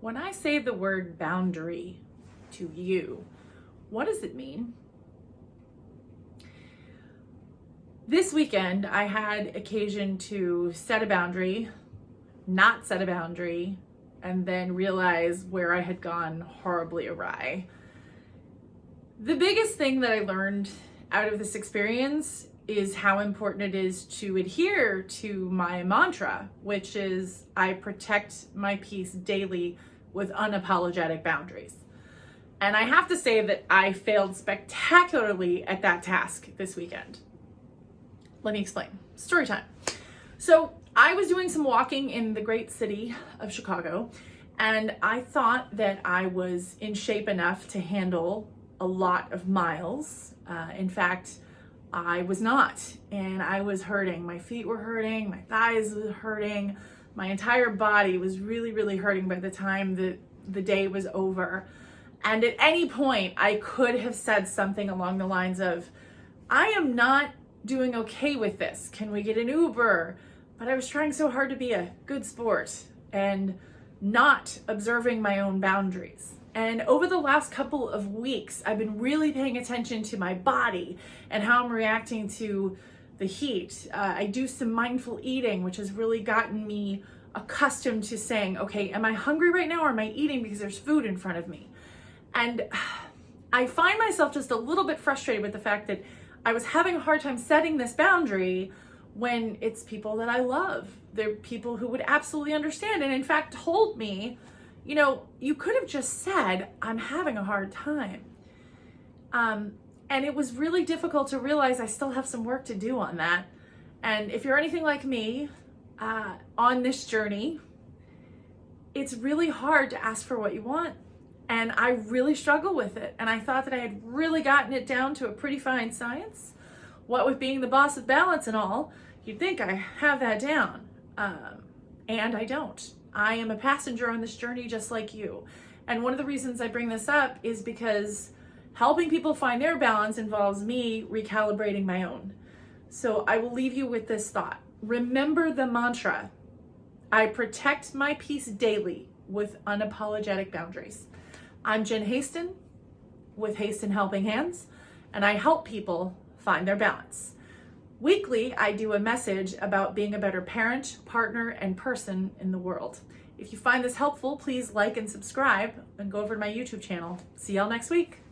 When I say the word boundary to you, what does it mean? This weekend, I had occasion to set a boundary, not set a boundary, and then realize where I had gone horribly awry. The biggest thing that I learned out of this experience is how important it is to adhere to my mantra, which is I protect my peace daily with unapologetic boundaries. And I have to say that I failed spectacularly at that task this weekend. Let me explain. Story time. So I was doing some walking in the great city of Chicago, and I thought that I was in shape enough to handle a lot of miles. In fact, I was not, and I was hurting. My feet were hurting, my thighs were hurting, my entire body was really, really hurting by the time that the day was over. And at any point, I could have said something along the lines of, I am not doing okay with this. Can we get an Uber? But I was trying so hard to be a good sport and not observing my own boundaries. And over the last couple of weeks, I've been really paying attention to my body and how I'm reacting to the heat. I do some mindful eating, which has really gotten me accustomed to saying, okay, am I hungry right now or am I eating because there's food in front of me? And I find myself just a little bit frustrated with the fact that I was having a hard time setting this boundary when it's people that I love. They're people who would absolutely understand and in fact told me, you know, you could have just said, I'm having a hard time. And it was really difficult to realize I still have some work to do on that. And if you're anything like me, on this journey, it's really hard to ask for what you want. And I really struggle with it. And I thought that I had really gotten it down to a pretty fine science. What with being the boss of balance and all, you'd think I have that down. And I don't. I am a passenger on this journey just like you. And one of the reasons I bring this up is because helping people find their balance involves me recalibrating my own. So I will leave you with this thought. Remember the mantra, I protect my peace daily with unapologetic boundaries. I'm Jen Haston with Haston Helping Hands, and I help people find their balance. Weekly, I do a message about being a better parent, partner, and person in the world. If you find this helpful, please like and subscribe and go over to my YouTube channel. See y'all next week.